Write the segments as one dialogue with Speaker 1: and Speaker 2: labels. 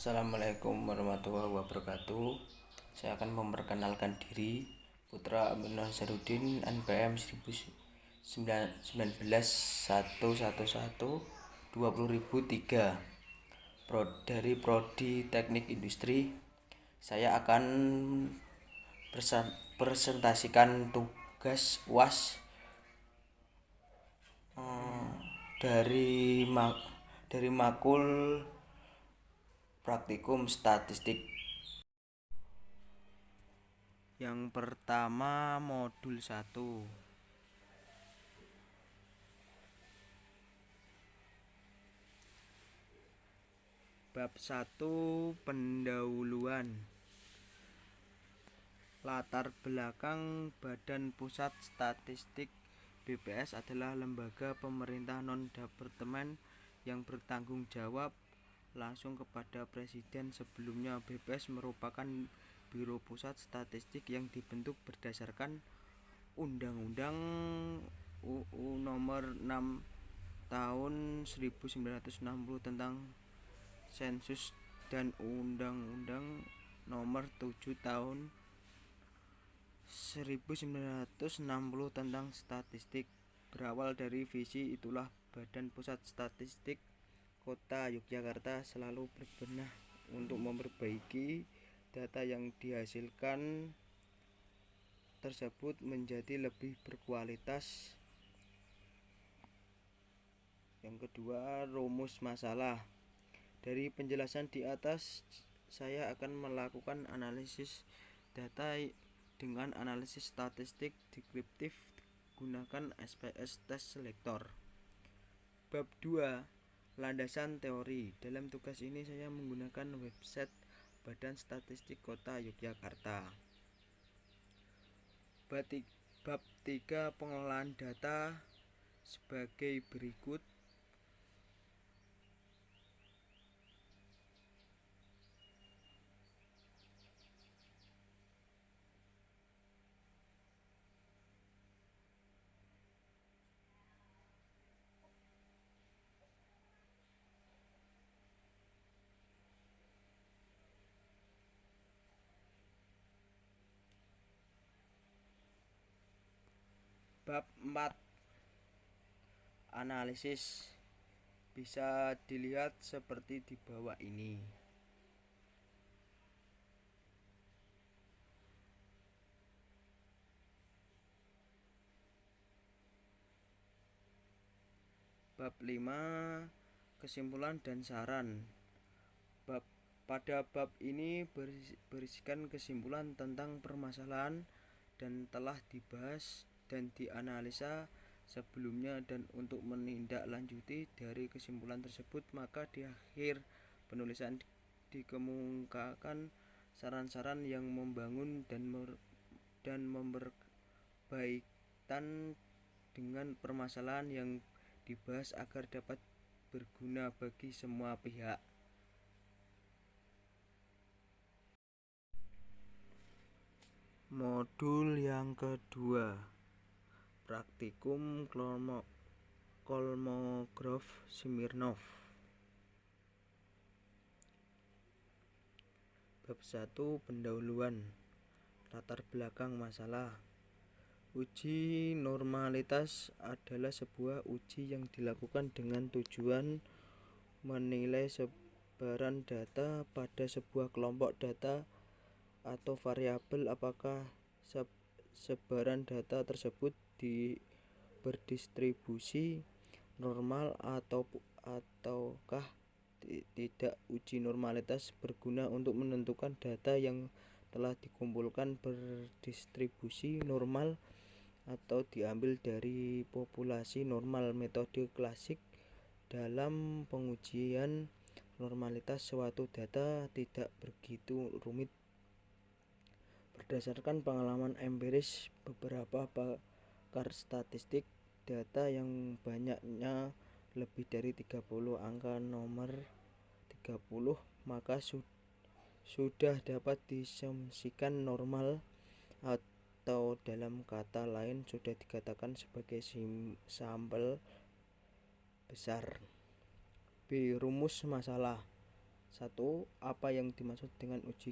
Speaker 1: Assalamualaikum warahmatullahi wabarakatuh. Saya akan memperkenalkan diri, Putra Amin Nazarudin, NPM 19 111 dari Prodi Teknik Industri. Saya akan presentasikan tugas UAS dari makul praktikum statistik. Yang pertama, modul 1. Bab 1, pendahuluan. Latar belakang Badan Pusat Statistik BPS adalah lembaga pemerintah non-departemen yang bertanggung jawab langsung kepada Presiden. Sebelumnya BPS merupakan Biro Pusat Statistik yang dibentuk berdasarkan Undang-Undang UU Nomor 6 Tahun 1960 tentang Sensus dan Undang-Undang Nomor 7 Tahun 1960 tentang statistik. Berawal dari visi itulah Badan Pusat Statistik Kota Yogyakarta selalu berbenah untuk memperbaiki data yang dihasilkan tersebut menjadi lebih berkualitas. Yang kedua, rumus masalah. Dari penjelasan di atas, saya akan melakukan analisis data dengan analisis statistik deskriptif gunakan SPSS test selector. Bab 2, landasan teori. Dalam tugas ini saya menggunakan website Badan Statistik Kota Yogyakarta. Bab 3, pengelolaan data sebagai berikut. Bab 4, analisis. Bisa dilihat seperti di bawah ini. Bab 5, kesimpulan dan saran. Pada bab ini berisikan kesimpulan tentang permasalahan dan telah dibahas dan dianalisa sebelumnya, dan untuk menindaklanjuti dari kesimpulan tersebut maka di akhir penulisan dikemukakan saran-saran yang membangun dan memperbaikan dengan permasalahan yang dibahas agar dapat berguna bagi semua pihak. Modul yang kedua, praktikum Kolmogorov Smirnov. Bab 1, pendahuluan. Latar belakang masalah. Uji normalitas adalah sebuah uji yang dilakukan dengan tujuan menilai sebaran data pada sebuah kelompok data atau variabel, apakah sebaran data tersebut berdistribusi normal ataukah tidak. Uji normalitas berguna untuk menentukan data yang telah dikumpulkan berdistribusi normal atau diambil dari populasi normal. Metode klasik dalam pengujian normalitas suatu data tidak begitu rumit. Berdasarkan pengalaman empiris beberapa pakar statistik, data yang banyaknya lebih dari 30 angka nomor 30, maka sudah dapat disumsikan normal, atau dalam kata lain sudah dikatakan sebagai sampel besar. B. Rumus masalah. 1. Apa yang dimaksud dengan uji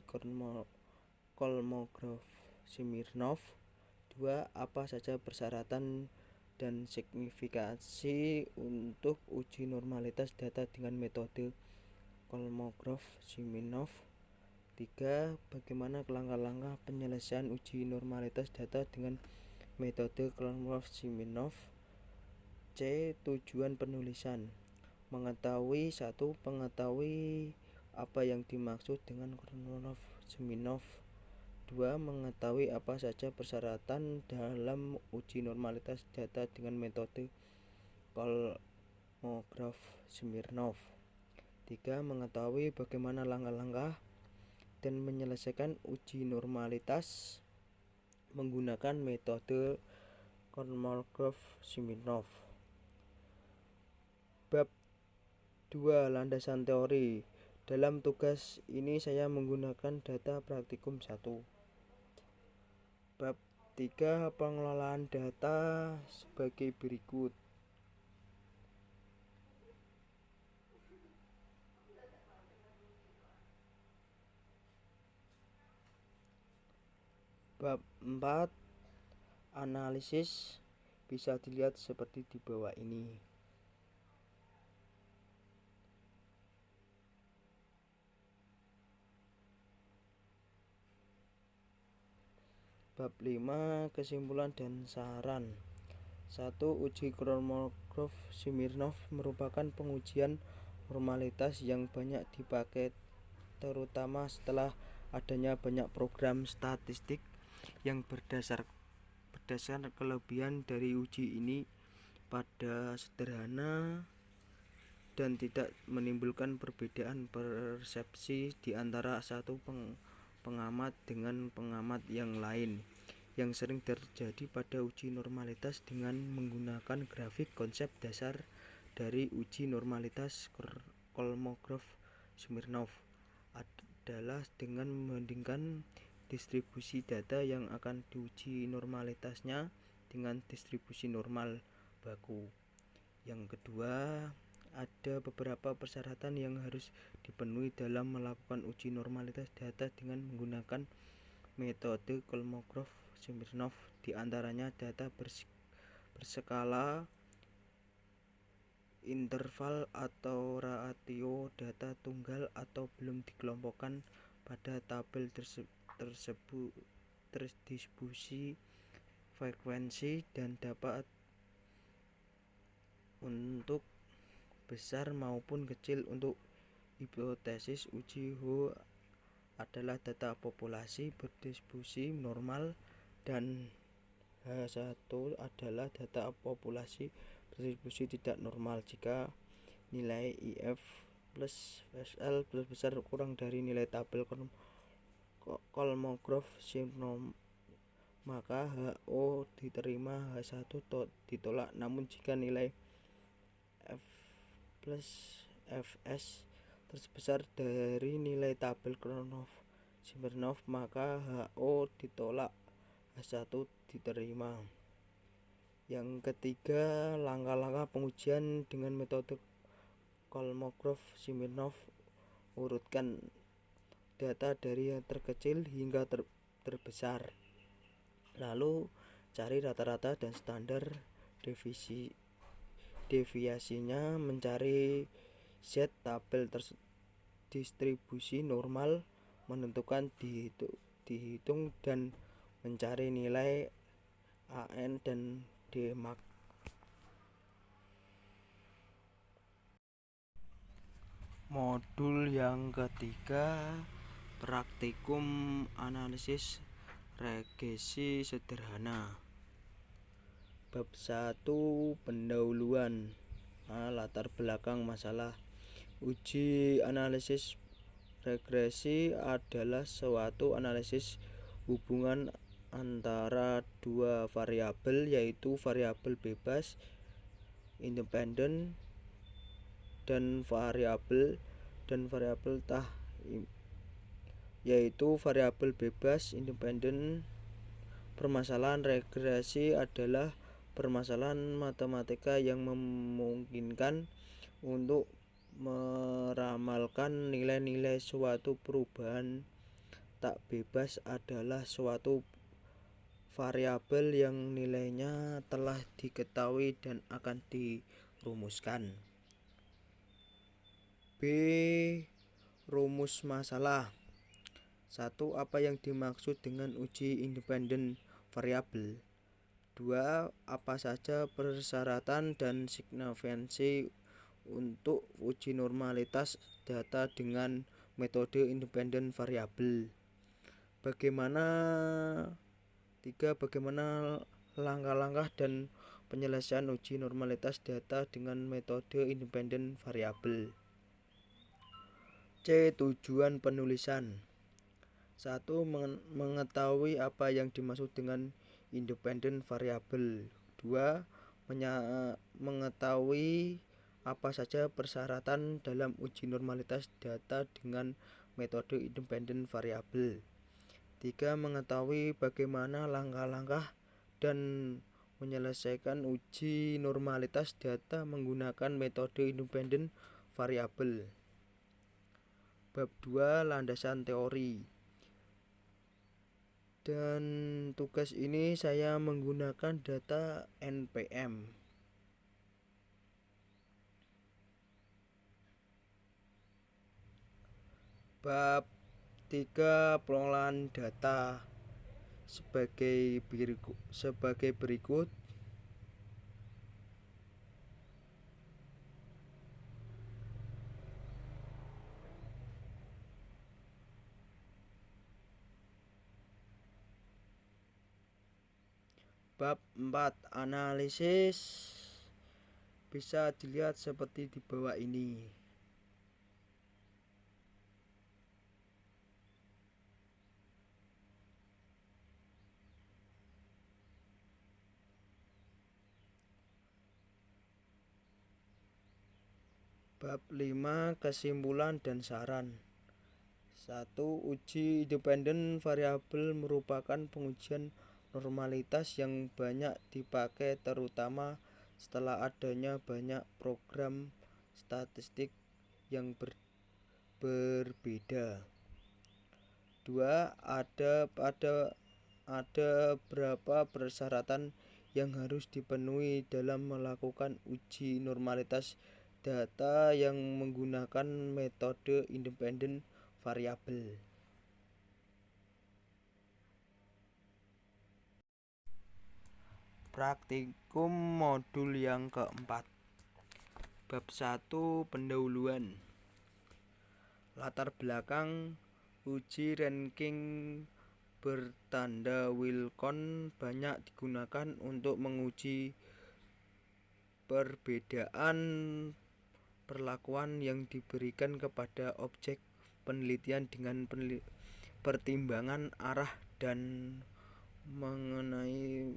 Speaker 1: Kolmogorov-Smirnov? 2. Apa saja persyaratan dan signifikansi untuk uji normalitas data dengan metode Kolmogorov-Smirnov? 3. Bagaimana langkah-langkah penyelesaian uji normalitas data dengan metode Kolmogorov-Smirnov? C. Tujuan penulisan. Mengetahui apa yang dimaksud dengan Kolmogorov-Smirnov. 2. Mengetahui apa saja persyaratan dalam uji normalitas data dengan metode Kolmogorov-Smirnov. 3. Mengetahui bagaimana langkah-langkah dan menyelesaikan uji normalitas menggunakan metode Kolmogorov-Smirnov. Bab 2. Landasan teori. Dalam tugas ini saya menggunakan data praktikum 1. Bab 3. Pengelolaan data sebagai berikut. Bab 4. Analisis bisa dilihat seperti di bawah ini. Bab 5. Kesimpulan dan saran. 1. Uji Kolmogorov-Smirnov merupakan pengujian normalitas yang banyak dipakai terutama setelah adanya banyak program statistik yang berdasar kelebihan dari uji ini pada sederhana dan tidak menimbulkan perbedaan persepsi di antara satu pengamat dengan pengamat yang lain yang sering terjadi pada uji normalitas dengan menggunakan grafik. Konsep dasar dari uji normalitas Kolmogorov-Smirnov adalah dengan membandingkan distribusi data yang akan diuji normalitasnya dengan distribusi normal baku. Yang kedua, ada beberapa persyaratan yang harus dipenuhi dalam melakukan uji normalitas data dengan menggunakan metode Kolmogorov-Smirnov. Di antaranya data berskala, interval atau ratio, data tunggal atau belum dikelompokkan pada tabel terdistribusi frekuensi, dan dapat untuk besar maupun kecil. Untuk hipotesis uji Ho adalah data populasi berdistribusi normal dan H1 adalah data populasi berdistribusi tidak normal. Jika nilai IF plus SL besar kurang dari nilai tabel Kolmogorov-Smirnov, maka HO diterima, H1 ditolak. Namun jika nilai F plus Fs terbesar dari nilai tabel Kolmogorov-Smirnov, maka HO ditolak, H1 diterima. Yang ketiga, langkah-langkah pengujian dengan metode Kolmogorov-Smirnov. Urutkan data dari yang terkecil hingga terbesar, lalu cari rata-rata dan standar deviasinya. Mencari Z tabel distribusi normal, menentukan dihitung dan mencari nilai AN dan Dmax. Modul yang ketiga, praktikum analisis regresi sederhana. Bab 1. Pendahuluan. Latar belakang masalah. Uji analisis regresi adalah suatu analisis hubungan antara dua variabel, yaitu variabel bebas independen dan variabel tah, yaitu variabel bebas independen. Permasalahan regresi adalah permasalahan matematika yang memungkinkan untuk meramalkan nilai-nilai suatu perubahan tak bebas adalah suatu variabel yang nilainya telah diketahui dan akan dirumuskan. B. Rumus masalah. 1. Apa yang dimaksud dengan uji independen variabel? 2. Apa saja persyaratan dan signifikansi untuk uji normalitas data dengan metode independen variabel? Bagaimana langkah-langkah dan penyelesaian uji normalitas data dengan metode independen variabel? C. Tujuan penulisan. 1. Mengetahui apa yang dimaksud dengan independen variabel. 2. Mengetahui apa saja persyaratan dalam uji normalitas data dengan metode independen variabel. 3. Mengetahui bagaimana langkah-langkah dan menyelesaikan uji normalitas data menggunakan metode independen variabel. Bab 2. Landasan teori. Dan tugas ini saya menggunakan data NPM. Bab 3. Pengolahan data sebagai berikut. Bab 4. Analisis bisa dilihat seperti di bawah ini. Bab 5. Kesimpulan dan saran. 1. Uji independen variabel merupakan pengujian normalitas yang banyak dipakai terutama setelah adanya banyak program statistik yang berbeda. 2. Ada berapa persyaratan yang harus dipenuhi dalam melakukan uji normalitas data yang menggunakan metode independen variabel. Praktikum modul yang keempat. Bab 1. Pendahuluan. Latar belakang uji ranking bertanda Wilcox banyak digunakan untuk menguji perbedaan perlakuan yang diberikan kepada objek penelitian dengan pertimbangan arah dan mengenai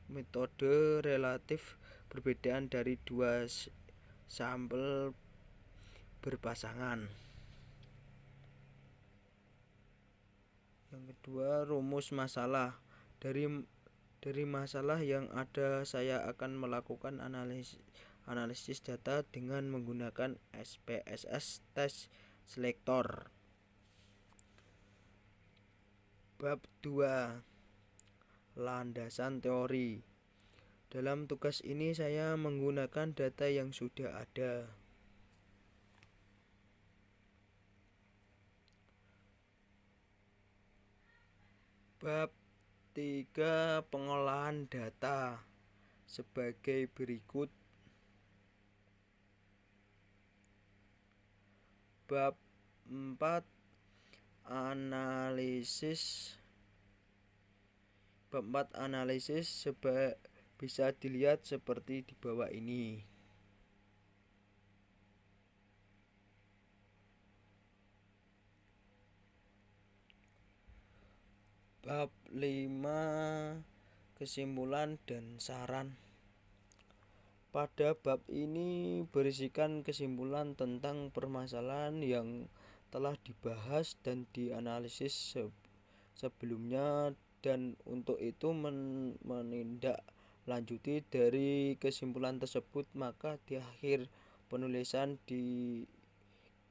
Speaker 1: metode relatif perbedaan dari dua sampel berpasangan. Yang kedua, rumus masalah. Dari masalah yang ada saya akan melakukan analisis data dengan menggunakan SPSS Test Selector. Bab 2. Landasan teori. Dalam tugas ini saya menggunakan data yang sudah ada. Bab 3. Pengolahan data sebagai berikut. Bab 4. Analisis. Bab 4. Analisis bisa dilihat seperti di bawah ini. Bab 5. Kesimpulan dan saran. Pada bab ini berisikan kesimpulan tentang permasalahan yang telah dibahas dan dianalisis sebelumnya, dan untuk itu menindaklanjuti dari kesimpulan tersebut, maka di akhir penulisan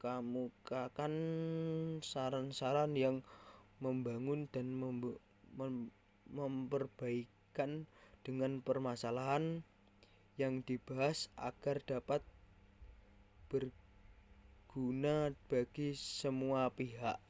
Speaker 1: mengemukakan saran-saran yang membangun dan memperbaikan dengan permasalahan yang dibahas agar dapat berguna bagi semua pihak.